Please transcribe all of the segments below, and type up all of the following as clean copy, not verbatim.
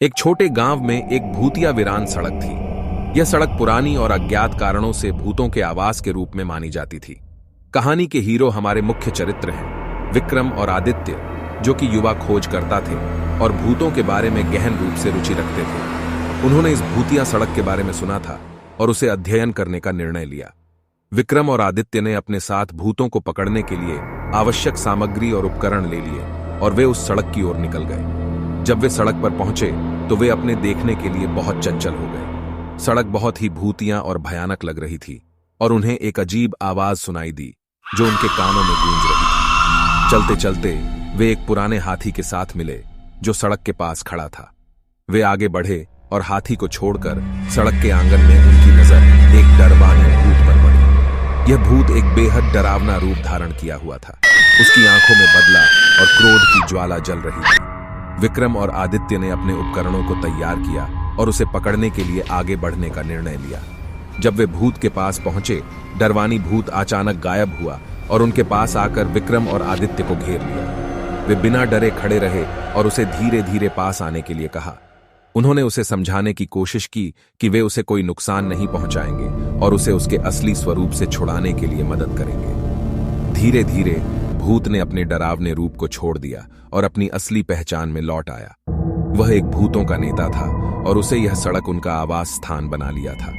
एक छोटे गांव में एक भूतिया वीरान सड़क थी। यह सड़क पुरानी और अज्ञात कारणों से भूतों के आवास के रूप में मानी जाती थी। कहानी के हीरो हमारे मुख्य चरित्र हैं, विक्रम और आदित्य, जो कि युवा खोजकर्ता थे और भूतों के बारे में गहन रूप से रुचि रखते थे। उन्होंने इस भूतिया सड़क के बारे में सुना था और उसे अध्ययन करने का निर्णय लिया। विक्रम और आदित्य ने अपने साथ भूतों को पकड़ने के लिए आवश्यक सामग्री और उपकरण ले लिए और वे उस सड़क की ओर निकल गए। जब वे सड़क पर पहुंचे तो वे अपने देखने के लिए बहुत चंचल हो गए। सड़क बहुत ही भूतिया और भयानक लग रही थी और उन्हें एक अजीब आवाज सुनाई दी जो उनके कानों में गूंज रही थी। चलते चलते वे एक पुराने हाथी के साथ मिले जो सड़क के पास खड़ा था। वे आगे बढ़े और हाथी को छोड़कर सड़क के आंगन में उनकी नजर एक डरवानी भूत पर पड़ी। यह भूत एक बेहद डरावना रूप धारण किया हुआ था। उसकी आंखों में बदला और क्रोध की ज्वाला जल रही थी। विक्रम और आदित्य ने अपने उपकरणों को तैयार किया और उसे पकड़ने के लिए आगे बढ़ने का निर्णय लिया। जब वे भूत के पास पहुंचे, डरवानी भूत अचानक गायब हुआ और उनके पास आकर विक्रम और आदित्य को घेर लिया। वे बिना डरे खड़े रहे और उसे धीरे धीरे पास आने के लिए कहा। उन्होंने उसे समझाने की कोशिश की कि वे उसे कोई नुकसान नहीं पहुंचाएंगे और उसे उसके असली स्वरूप से छुड़ाने के लिए मदद करेंगे। धीरे धीरे भूत ने अपने डरावने रूप को छोड़ दिया और अपनी असली पहचान में लौट आया। वह एक भूतों का नेता था और उसे यह सड़क उनका आवास स्थान बना लिया था।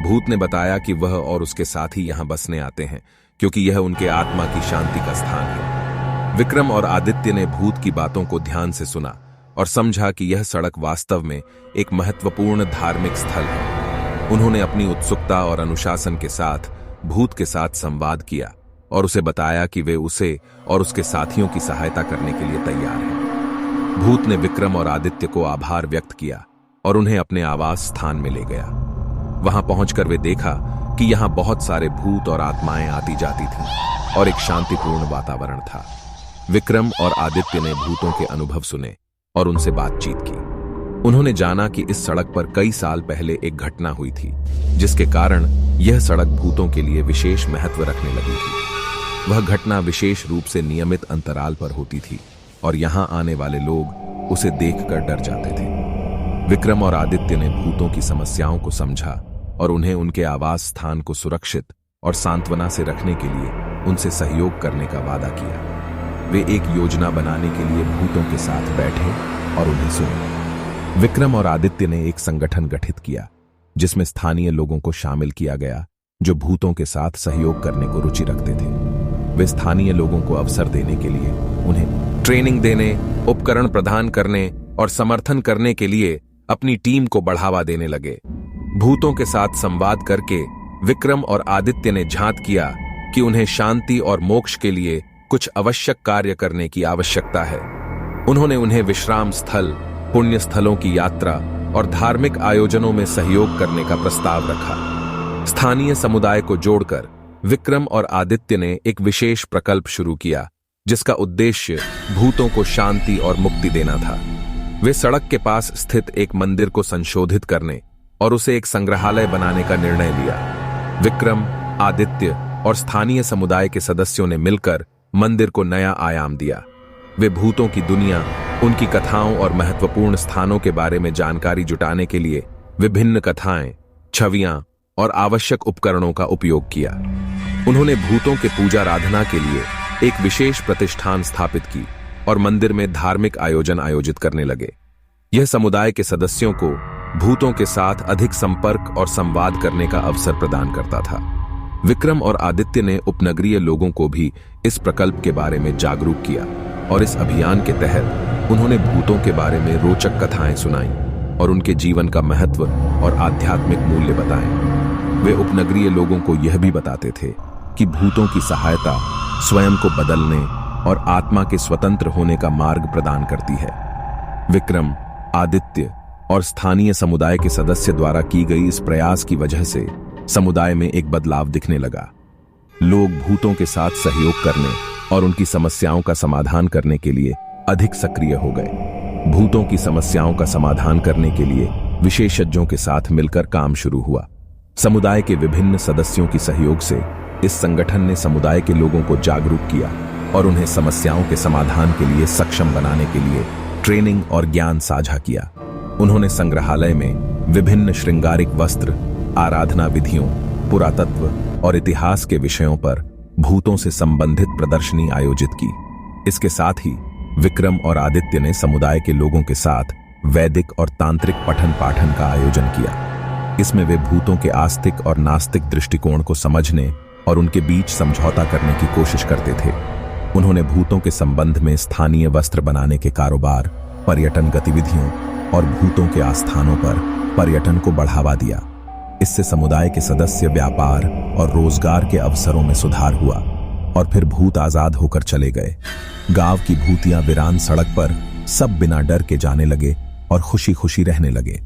भूत ने बताया कि वह और उसके साथी यहां बसने आते हैं क्योंकि यह उनके आत्मा की शांति का स्थान है। विक्रम और आदित्य ने भूत की बातों को ध्यान से सुना और समझा कि यह सड़क वास्तव में एक महत्वपूर्ण धार्मिक स्थल है। उन्होंने अपनी उत्सुकता और अनुशासन के साथ भूत के साथ संवाद किया और उसे बताया कि वे उसे और उसके साथियों की सहायता करने के लिए तैयार हैं। भूत ने विक्रम और आदित्य को आभार व्यक्त किया और उन्हें अपने आवास स्थान में ले गया। वहां पहुंचकर वे देखा कि यहां बहुत सारे भूत और आत्माएं आती जाती थीं और एक शांतिपूर्ण वातावरण था। विक्रम और आदित्य ने भूतों के अनुभव सुने और उनसे बातचीत की। उन्होंने जाना कि इस सड़क पर कई साल पहले एक घटना हुई थी जिसके कारण यह सड़क भूतों के लिए विशेष महत्व रखने लगी थी। वह घटना विशेष रूप से नियमित अंतराल पर होती थी और यहां आने वाले लोग उसे देखकर डर जाते थे। विक्रम और आदित्य ने भूतों की समस्याओं को समझा और उन्हें उनके आवास स्थान को सुरक्षित और सांत्वना से रखने के लिए उनसे सहयोग करने का वादा किया। वे एक योजना बनाने के लिए भूतों के साथ बैठे और उन्हें सुने। विक्रम और आदित्य ने एक संगठन गठित किया जिसमें स्थानीय लोगों को शामिल किया गया जो भूतों के साथ सहयोग करने को रुचि रखते थे। वे स्थानीय लोगों को अवसर देने के लिए, उन्हें ट्रेनिंग देने, उपकरण प्रदान करने और समर्थन करने के लिए अपनी टीम को बढ़ावा देने लगे। भूतों के साथ संवाद करके विक्रम और आदित्य ने झांत किया कि उन्हें शांति और मोक्ष के लिए कुछ आवश्यक कार्य करने की आवश्यकता है। उन्होंने उन्हें विश्राम स्थल, पुण्य स्थलों की यात्रा और धार्मिक आयोजनों में सहयोग करने का प्रस्ताव रखा। स्थानीय समुदाय को जोड़कर विक्रम और आदित्य ने एक विशेष प्रकल्प शुरू किया जिसका उद्देश्य भूतों को शांति और मुक्ति देना था। वे सड़क के पास स्थित एक मंदिर को संशोधित करने और उसे एक संग्रहालय बनाने का निर्णय लिया। विक्रम, आदित्य और स्थानीय समुदाय के सदस्यों ने मिलकर मंदिर को नया आयाम दिया। वे भूतों की दुनिया, उनकी कथाओं और महत्वपूर्ण स्थानों के बारे में जानकारी जुटाने के लिए विभिन्न कथाएं, छवियां और आवश्यक उपकरणों का उपयोग किया। उन्होंने भूतों के पूजा आराधना के लिए एक विशेष प्रतिष्ठान स्थापित की और मंदिर में धार्मिक आयोजन आयोजित करने लगे। यह समुदाय के सदस्यों को भूतों के साथ अधिक संपर्क और संवाद करने का अवसर प्रदान करता था। विक्रम और आदित्य ने उपनगरीय लोगों को भी इस प्रकल्प के बारे में जागरूक किया और इस अभियान के तहत उन्होंने भूतों के बारे में रोचक कथाएं सुनाईं और उनके जीवन का महत्व और आध्यात्मिक मूल्य बताए। वे उपनगरीय लोगों को यह भी बताते थे कि भूतों की सहायता स्वयं को बदलने और आत्मा के स्वतंत्र होने का मार्ग प्रदान करती है। विक्रम, आदित्य और स्थानीय समुदाय के सदस्य द्वारा की गई इस प्रयास की वजह से समुदाय में एक बदलाव दिखने लगा। लोग भूतों के साथ सहयोग करने और उनकी समस्याओं का समाधान करने के लिए अधिक सक्रिय हो गए। भूतों की समस्याओं का समाधान करने के लिए विशेषज्ञों के साथ मिलकर काम शुरू हुआ। समुदाय के विभिन्न सदस्यों की सहयोग से इस संगठन ने समुदाय के लोगों को जागरूक किया और उन्हें समस्याओं के समाधान के लिए सक्षम बनाने के लिए ट्रेनिंग और ज्ञान साझा किया। उन्होंने संग्रहालय में विभिन्न श्रृंगारिक वस्त्र, आराधना विधियों, पुरातत्व और इतिहास के विषयों पर भूतों से संबंधित प्रदर्शनी आयोजित की। इसके साथ ही विक्रम और आदित्य ने समुदाय के लोगों के साथ वैदिक और तांत्रिक पठन पाठन का आयोजन किया। इसमें वे भूतों के आस्तिक और नास्तिक दृष्टिकोण को समझने और उनके बीच समझौता करने की कोशिश करते थे। उन्होंने भूतों के संबंध में स्थानीय वस्त्र बनाने के कारोबार, पर्यटन गतिविधियों और भूतों के आस्थानों पर पर्यटन को बढ़ावा दिया। इससे समुदाय के सदस्य व्यापार और रोजगार के अवसरों में सुधार हुआ और फिर भूत आजाद होकर चले गए। गांव की भूतियां वीरान सड़क पर सब बिना डर के जाने लगे और खुशी खुशी रहने लगे।